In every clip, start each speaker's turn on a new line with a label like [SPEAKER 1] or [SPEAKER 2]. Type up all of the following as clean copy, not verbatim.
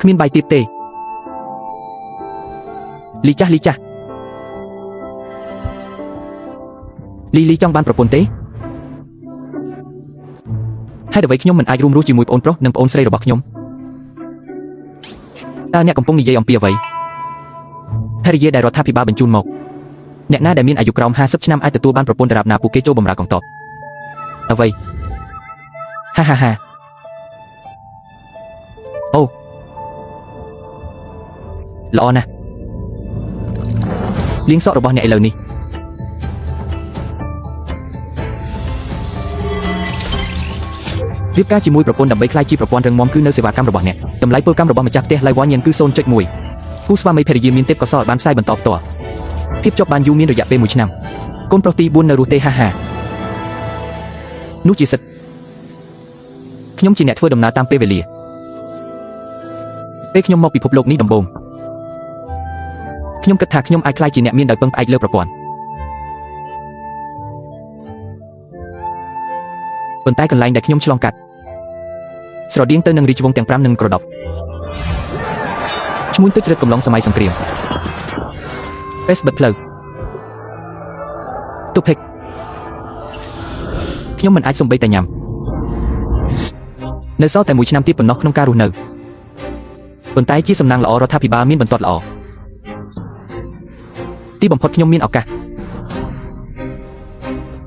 [SPEAKER 1] មានបាយទៀតទេលីចាស់លីចង់បានប្រពន្ធទេហើយអ្វីខ្ញុំមិនអាចរួមរស់ជាមួយប្អូនប្រុសនិងប្អូនស្រីរបស់ខ្ញុំតើអ្នកកំពុងនិយាយអំពីអ្វីភរិយាដែលរដ្ឋាភិបាលបញ្ជូនមកអ្នកណាដែលមានអាយុក្រោម50ឆ្នាំអាចទទួលបានប្រពន្ធដរាបណាពួកគេចូលបម្រើកងទ័ពអ្វីហាអូល្អណាស់លៀងសក់របស់អ្នកឥឡូវនេះរៀបការជាមួយប្រពន្ធដើម្បីក្លាយជាប្រព័ន្ធរឹងមាំគឺនៅសេវាកម្មរបស់អ្នកតម្លៃពលកម្មរបស់ម្ចាស់ផ្ទះ Live គឺ 0.1 គូស្វាមីភរិយាមានទេពកោសល្យបានផ្សាយបន្តផ្ទាល់ភាពជាប់បានយូរមានរយៈពេល1ឆ្នាំកូនប្រុសទី4នៅរស់ទេហានោះជាសិទ្ធខ្ញុំជាអ្នកធ្វើដំណើរតាមពេលវេលាពេលខ្ញុំមកពិភពលោកនេះដំបូងខ្ញុំគិតថាខ្ញុំអាចក្លាយជាអ្នកមានដោយពឹងផ្អែកលើប្រព័ន្ធប៉ុន្តែកន្លែងដែលខ្ញុំឆ្លងកាត់ស្រដៀងទៅនឹងរាជវង្សទាំង5និងក្រដប់ឈ្មោះទុច្ចរិតកំឡុងសម័យសង្គ្រាមពេសបិទផ្លូវទុភិកខ្ញុំមិនអាចសំបីតែញ៉ាំនៅសល់តែ1ឆ្នាំទៀតប៉ុណ្ណោះក្នុងការរស់នៅប៉ុន្តែជាសំណាងល្អរដ្ឋាភិបាលមានបន្ទាត់ល្អទីបំផុតខ្ញុំមានឱកាស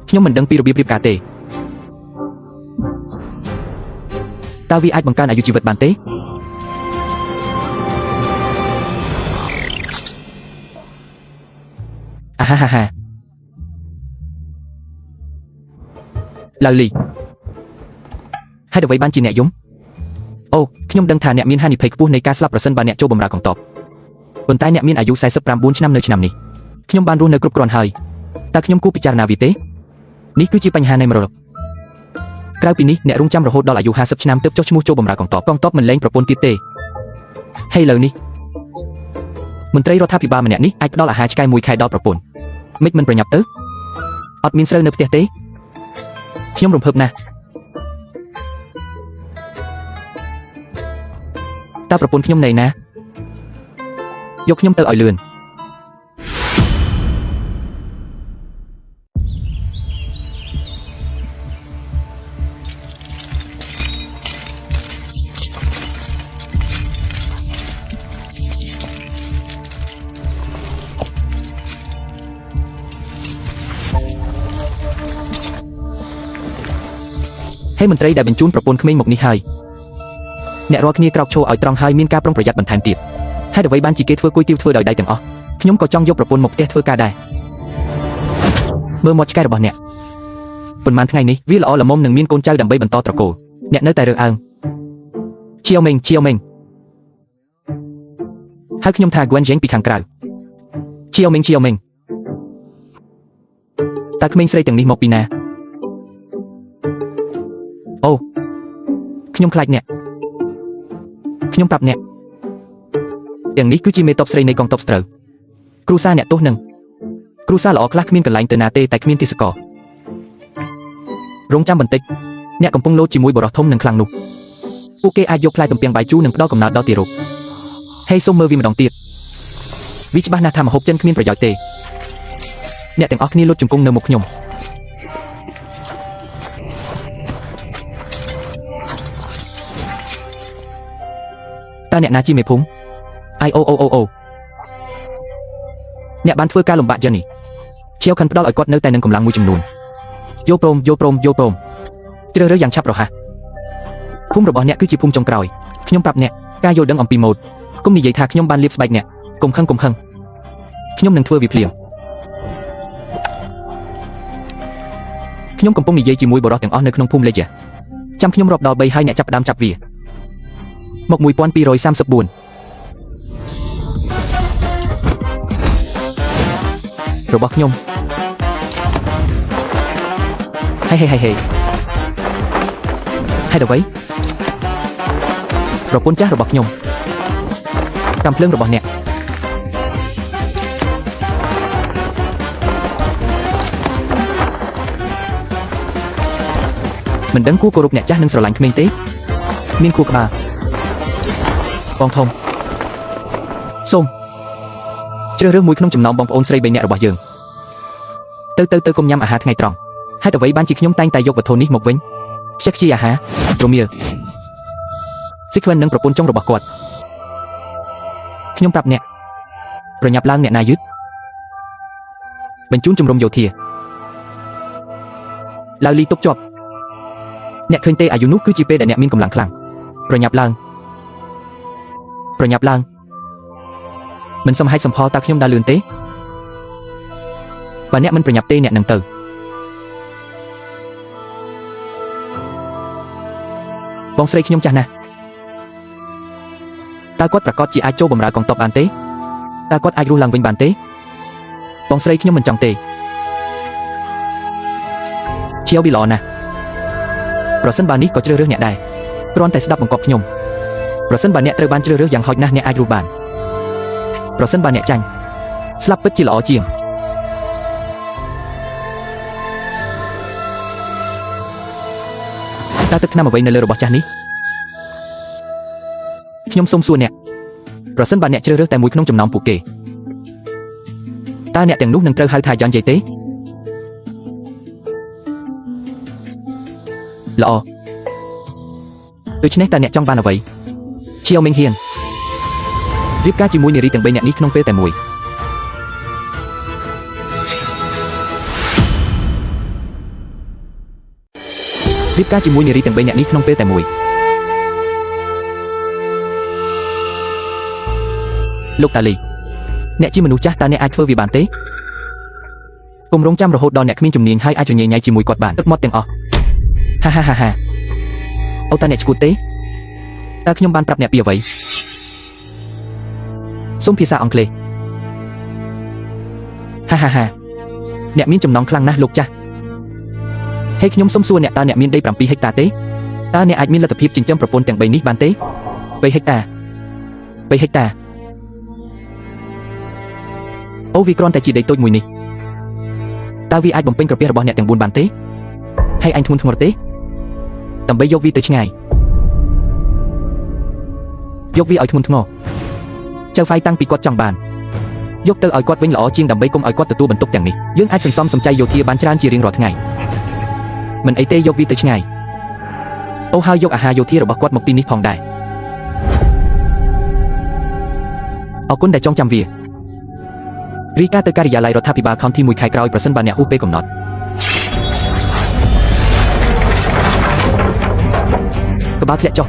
[SPEAKER 1] ខ្ញុំមិនដឹងពីរបៀបរៀបការទេតើវាអាចបង្កើនអាយុជីវិតបានទេអាហាឡៅលីហើយអ្វីបានជាអ្នកយំអូខ្ញុំដឹងថាអ្នកមានហានិភ័យខ្ពស់នៃការស្លាប់ប្រសិនបើអ្នកចូលបម្រើកងទ័ពប៉ុន្តែអ្នកមានអាយុ49ឆ្នាំនៅឆ្នាំនេះខ្ញុំបានរស់នៅគ្រប់គ្រាន់ហើយតើខ្ញុំគួរពិចារណាវាទេនេះគឺជាបញ្ហានៃមរតកក្រៅពីនេះអ្នករងចាំរហូតដល់អាយុ50ឆ្នាំទើបចុះឈ្មោះចូលបម្រើកងទ័ពមិនលែងប្រពន្ធទៀតទេហើយឥឡូវនេះមន្ត្រីរដ្ឋាភិបាលម្នាក់នេះអាចផ្ដល់អាហារឆ្កែ1ខែដល់ប្រពន្ធមិនប្រញាប់ទៅអត់មានស្រូវនៅផ្ទះទេខ្ញុំរំភើបណាស់តើប្រពន្ធខ្ញុំនៅណាយកខ្ញុំទៅឲ្យលឿនហើយមន្ត្រីដែលបញ្ជូនប្រពន្ធក្មេងមកនេះហើយអ្នករាល់គ្នាក្រោកឈរឲ្យត្រង់ហើយមានការប្រុងប្រយ័ត្នបន្ថែមទៀតហើយអ្វីបានជាគេធ្វើគុយទាវធ្វើដោយដៃទាំងអស់ខ្ញុំក៏ចង់យកប្រពន្ធមកផ្ទះធ្វើការដែរមើលមាត់ឆ្កែរបស់អ្នកប៉ុន្មានថ្ងៃនេះវាល្អល្មមនឹងមានកូនចៅដើម្បីបន្តត្រកូលអ្នកនៅតែរើសអើងឈៀវមេងហើយខ្ញុំថាហ្គួនជេងពីខាងក្រៅឈៀវមេងតើក្មេងស្រីទាំងនេះមកពីណាអូខ្ញុំខ្លាចអ្នកខ្ញុំប្រាប់អ្នកទាំងនេះគឺជាមេតបស្រីនៃកងទ័ពស្រូវគ្រូសាអ្នកទោសនឹងគ្រូសាល្អខ្លះគ្មានកន្លែងទៅណាទេតែគ្មានទេសកលរងចាំបន្តិចអ្នកកំពុងលោតជាមួយបរិះធំនិងខ្លាំងនោះពួកគេអាចយកផ្លែទំពាំងបាយជូរនិងផ្ដល់កំណើតដល់ទារកហើយសូមមើលវាម្ដងទៀតវាច្បាស់ណាស់ថាម្ហូបចិនគ្មានប្រយោជន៍ទេអ្នកទាំងអស់គ្នាលុតជង្គង់នៅមុខខ្ញុំតើអ្នកណាជាមេភូមិអូអ្នកបានធ្វើការលំបាកយ៉ាងនេះឈៀវខិនផ្ដល់ឲ្យគាត់នៅតែនឹងកម្លាំងមួយចំនួនយល់ព្រមជ្រើសរើសយ៉ាងឆាប់រហ័សភូមិរបស់អ្នកគឺជាភូមិចុងក្រោយខ្ញុំប្រាប់អ្នកការយល់ដឹងអំពីម៉ូដកុំនិយាយថាខ្ញុំបានលាបស្បែកអ្នកកុំខឹងខ្ញុំនឹងធ្វើវាភ្លាមខ្ញុំកំពុងនិយាយជាមួយបរិះទាំងអស់នៅក្នុងភូមិលេខចាំខ្ញុំរាប់ដល់3ហើយអ្នកចាប់ផ្ដើមចាប់វាមក1234របស់ខ្ញុំហេអ្វីប្រពន្ធចាស់របស់ខ្ញុំកាំភ្លើងរបស់អ្នកមិនដឹងគួរគោរពអ្នកចាស់និងស្រឡាញ់ក្មេងទេមានខួរក្បាល បងធំសូមជ្រើសរើសមួយក្នុងចំណោមបងប្អូនស្រី3នាក់របស់យើងទៅកុំញ៉ាំអាហារថ្ងៃត្រង់ហេតុអ្វីបានជាខ្ញុំតែងតែយកវត្ថុនេះមកវិញខ្ជិះខ្ជាយអាហាររមៀលស៊ីក្វិននឹងប្រពន្ធចុងរបស់គាត់ខ្ញុំប្រាប់អ្នកប្រញាប់ឡើងអ្នកណាយឺតបញ្ជូនជំរំយោធាឡាវលីទុកជាប់អ្នកឃើញទេអាយុនោះគឺជាពេលដែលអ្នកមានកម្លាំងខ្លាំងប្រញាប់ឡើងមិនសមហេតុសំផលតើខ្ញុំដើរលឿនទេបើអ្នកមិនប្រញាប់ទេអ្នកនឹងទៅបងស្រីខ្ញុំចាស់ណាស់តើគាត់ប្រកាសជាអាចចូលបម្រើកងទ័ពបានទេតើគាត់អាចរស់ឡើងវិញបានទេបងស្រីខ្ញុំមិនចង់ទេជាវវីល្អណាស់ប្រសិនបើនេះក៏ជ្រើសរើសអ្នកដែរគ្រាន់តែស្ដាប់បង្គាប់ខ្ញុំប្រសិនបើអ្នកត្រូវបានជ្រើសរើសយ៉ាងហោចណាស់អ្នកអាចរស់បានប្រសិនបើអ្នកចាញ់ស្លាប់ពិតជាល្អជាងតើទឹកថ្នាំអ្វីនៅលើរបស់ចាស់នេះខ្ញុំសូមសួរអ្នកប្រសិនបើអ្នកជ្រើសរើសតែមួយក្នុងចំណោមពួកគេតើអ្នកទាំងនោះនឹងត្រូវហៅថាយ៉ាន់ជ័យទេល្អដូច្នេះតើអ្នកចង់បានអ្វីឈៀវមីងហ៊ានរៀបការជាមួយនារីទាំង3នាក់នេះក្នុងពេលតែមួយរៀបការជាមួយនារីទាំង3នាក់នេះក្នុងពេលតែមួយលោកតាលីអ្នកជាមនុស្សចាស់តើអ្នកអាចធ្វើវាបានទេកុំរងចាំរហូតដល់អ្នកគ្មានជំនាញហើយអាចញញៃជាមួយគាត់បានទឹកមាត់ទាំងអស់ហាអូតើអ្នកឈួតទេតើខ្ញុំបានប្រាប់អ្នកពីអ្វីសូមភាសាអង់គ្លេសហាអ្នកមានចំណងខ្លាំងណាស់លោកចាស់ហើយខ្ញុំសូមសួរអ្នកតើអ្នកមានដី7ហិកតាទេតើអ្នកអាចមានលទ្ធភាពចិញ្ចឹមប្រពន្ធទាំង3នេះបានទេ3ហិកតាអូវាគ្រាន់តែជាដីតូចមួយនេះតើវាអាចបំពេញក្រពះរបស់អ្នកទាំង4បានទេហើយអញធ្ងន់ធ្ងរទេដើម្បីយកវាទៅឆ្ងាយយកវាឲ្យធ្ងន់ធ្ងរចៅហ្វាយតាំងពីគាត់ចង់បានយកទៅឲ្យគាត់វិញល្អជាងដើម្បីកុំឲ្យគាត់ទទួលបន្ទុកទាំងនេះយើងអាចសន្សំសំចៃយោធាបានច្រើនជារៀងរាល់ថ្ងៃមិនអីទេយកវាទៅឆ្ងាយអូហើយយកអាហារយោធារបស់គាត់មកទីនេះផងដែរអរគុណដែលចងចាំវារីកាទៅការិយាល័យរដ្ឋាភិបាលខនទី1ខែក្រោយប្រសិនបើអ្នកហួសពេលកំណត់ក្បាលធ្លាក់ចុះ